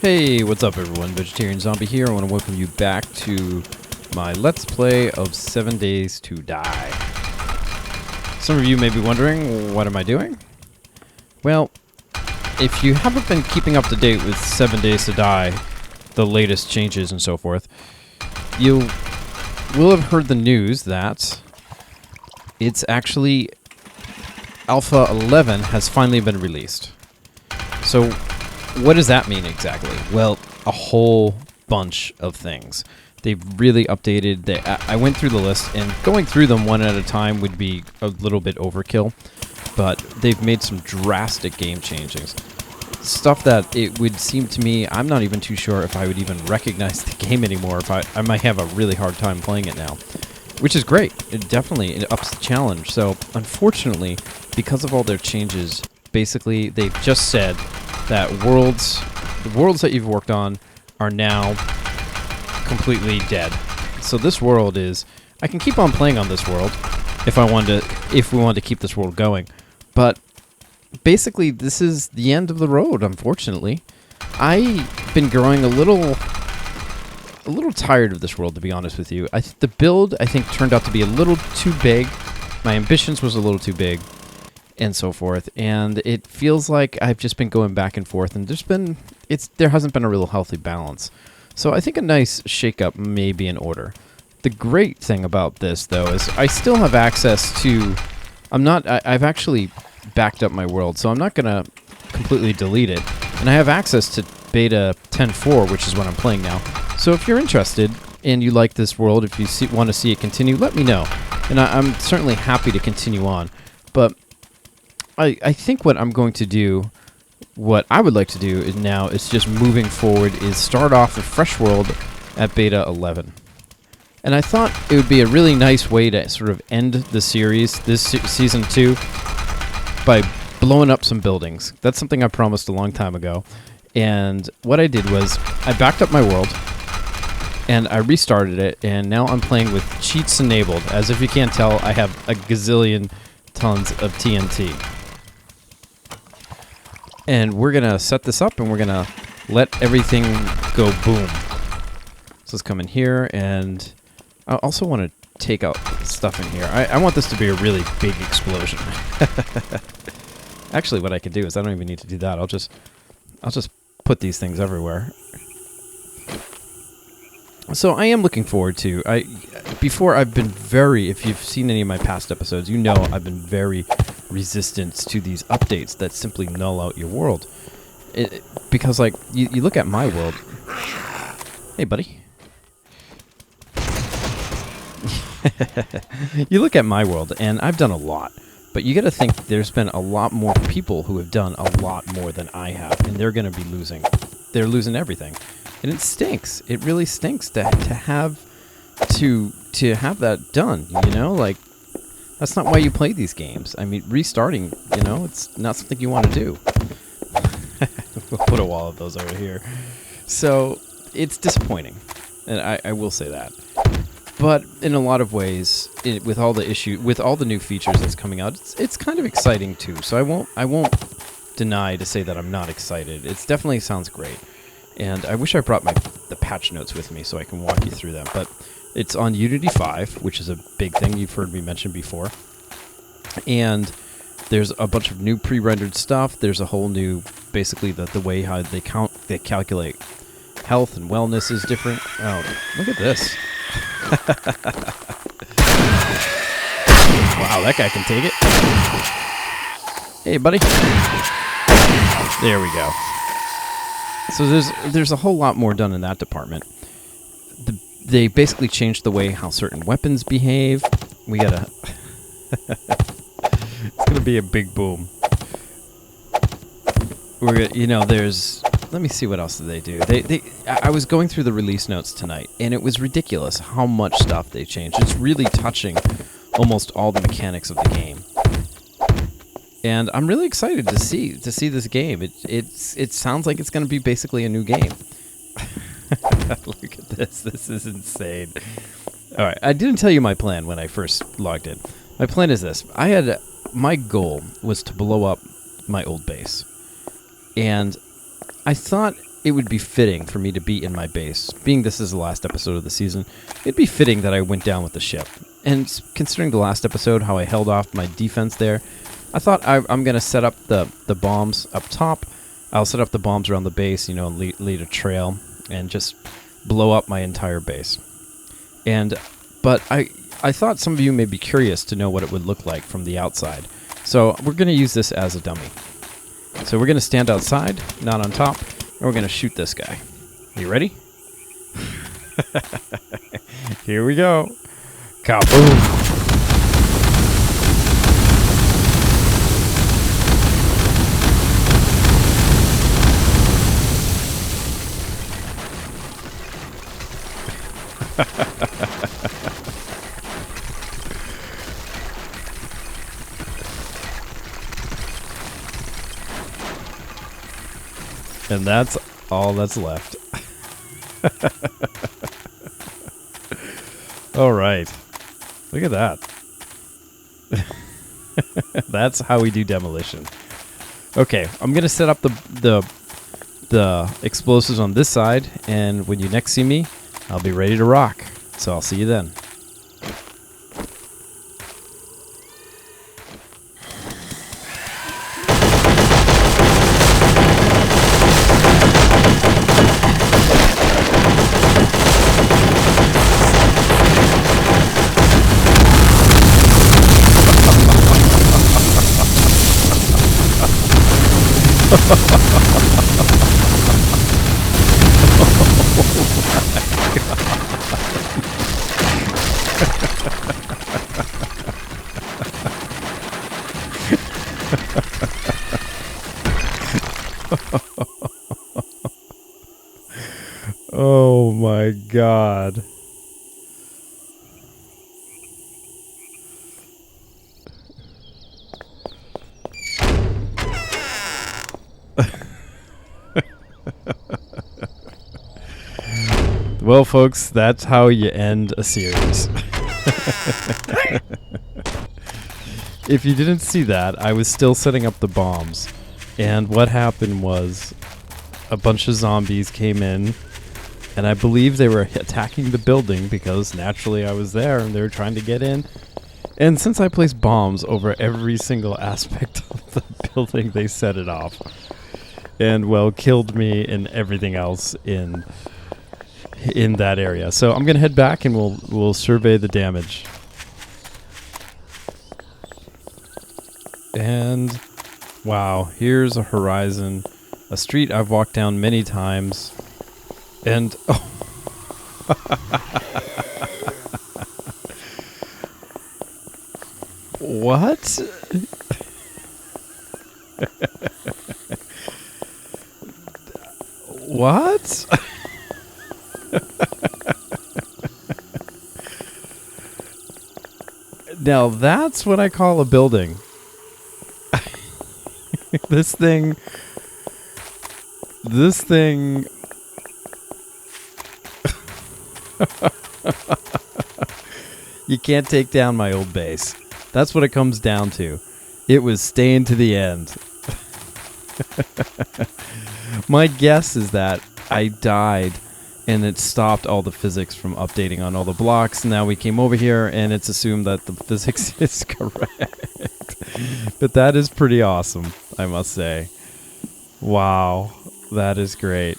Hey, what's up everyone? Vegetarian Zombie here. I want to welcome you back to my Let's Play of 7 Days to Die. Some of you may be wondering, what am I doing? Well, if you haven't been keeping up to date with 7 Days to Die, the latest changes and so forth, you will have heard the news that it's actually Alpha 11 has finally been released. So, what does that mean exactly? Well, a whole bunch of things. They've really updated. I went through the list, and going through them one at a time would be a little bit overkill, but they've made some drastic game changes. Stuff that it would seem to me, I'm not even too sure if I would even recognize the game anymore. If I might have a really hard time playing it now, which is great. It definitely ups the challenge. So, unfortunately, because of all their changes, basically they've just said that the worlds that you've worked on are now completely dead. So this world is, I can keep on playing on this world if we wanted to keep this world going, but basically this is the end of the road, unfortunately. I've been growing a little tired of this world, to be honest with you. The build, I think, turned out to be a little too big. My ambitions was a little too big, and so forth, and it feels like I've just been going back and forth, and there hasn't been a real healthy balance. So I think a nice shake-up may be in order. The great thing about this, though, is I still have access to... I've actually backed up my world, so I'm not going to completely delete it, and I have access to beta 10.4, which is what I'm playing now. So if you're interested, and you like this world, if you want to see it continue, let me know, and I'm certainly happy to continue on. But I think what I'm going to do, what I would like to do is just moving forward, is start off a fresh world at beta 11. And I thought it would be a really nice way to sort of end the series, this season 2, by blowing up some buildings. That's something I promised a long time ago. And what I did was, I backed up my world, and I restarted it, and now I'm playing with cheats enabled. As if you can't tell, I have a gazillion tons of TNT. And we're going to set this up, and we're going to let everything go boom. So let's come in here, and I also want to take out stuff in here. I want this to be a really big explosion. Actually, what I can do is I don't even need to do that. I'll just put these things everywhere. So I am looking forward to... Before, I've been very... If you've seen any of my past episodes, you know I've been very resistant to these updates that simply null out your world. Because, like, you look at my world... Hey, buddy. You look at my world, and I've done a lot. But you gotta think there's been a lot more people who have done a lot more than I have, and they're gonna be losing. They're losing everything. And it stinks. It really stinks to have that done, you know? Like, that's not why you play these games. I mean, restarting, you know, it's not something you want to do. We'll put a wall of those over here. So, it's disappointing. And I will say that. But in a lot of ways, with all the new features that's coming out, it's kind of exciting too. So I won't deny to say that I'm not excited. It definitely sounds great. And I wish I brought the patch notes with me so I can walk you through them. But it's on Unity 5, which is a big thing you've heard me mention before. And there's a bunch of new pre-rendered stuff. There's a whole new, basically, the way how they calculate health and wellness is different. Oh, look at this. Wow, that guy can take it. Hey, buddy. There we go. So there's a whole lot more done in that department. They basically changed the way how certain weapons behave. We gotta... It's gonna be a big boom. There's... Let me see what else did they do. I was going through the release notes tonight, and it was ridiculous how much stuff they changed. It's really touching almost all the mechanics of the game. And I'm really excited to see this game. It sounds like it's going to be basically a new game. Look at this. This is insane. All right, I didn't tell you my plan when I first logged in. My plan is this. My goal was to blow up my old base. And I thought it would be fitting for me to be in my base. Being this is the last episode of the season, it'd be fitting that I went down with the ship. And considering the last episode, how I held off my defense there, I thought I'm going to set up the bombs up top. I'll set up the bombs around the base, you know, and lead a trail and just blow up my entire base. But I thought some of you may be curious to know what it would look like from the outside. So we're going to use this as a dummy. So we're going to stand outside, not on top, and we're going to shoot this guy. Are you ready? Here we go. Kaboom! And that's all that's left. All right. Look at that. That's how we do demolition. Okay, I'm going to set up the explosives on this side, and when you next see me, I'll be ready to rock. So I'll see you then. Oh my God. Well, folks, that's how you end a series. If you didn't see that, I was still setting up the bombs. And what happened was a bunch of zombies came in, and I believe they were attacking the building because naturally I was there and they were trying to get in. And since I placed bombs over every single aspect of the building, they set it off. And, well, killed me and everything else in that area. So I'm going to head back and we'll survey the damage. And wow, here's a horizon, a street I've walked down many times. And oh. What? What? Now that's what I call a building. This thing. You can't take down my old base. That's what it comes down to. It was staying to the end. My guess is that I died and it stopped all the physics from updating on all the blocks. Now we came over here and it's assumed that the physics is correct. But that is pretty awesome, I must say. Wow, that is great.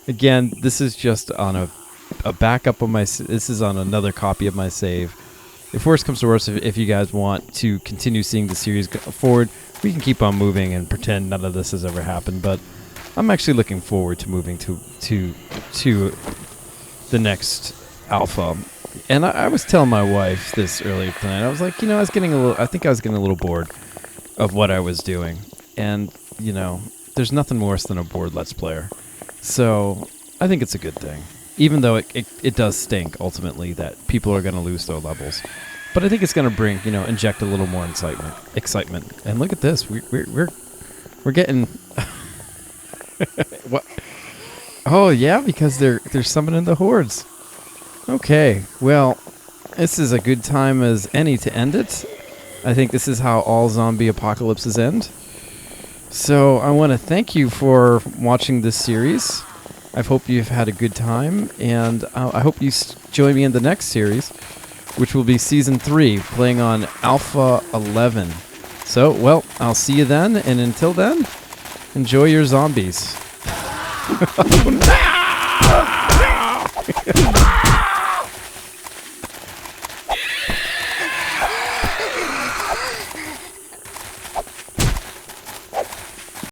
Again, this is just on a backup of my... This is on another copy of my save. If worse comes to worse, if you guys want to continue seeing the series go forward, we can keep on moving and pretend none of this has ever happened. But I'm actually looking forward to moving to the next alpha. And I was telling my wife this earlier tonight. I was like, I think I was getting a little bored of what I was doing. And, there's nothing worse than a bored Let's Player. So I think it's a good thing. Even though it does stink, ultimately, that people are going to lose their levels. But I think it's going to bring, inject a little more excitement. And look at this. We're getting... What? Oh, yeah, because they're summoning the hordes. Okay, well, this is a good time as any to end it. I think this is how all zombie apocalypses end. So I want to thank you for watching this series. I hope you've had a good time, and I hope you join me in the next series, which will be Season 3, playing on Alpha 11. So, well, I'll see you then, and until then, enjoy your zombies.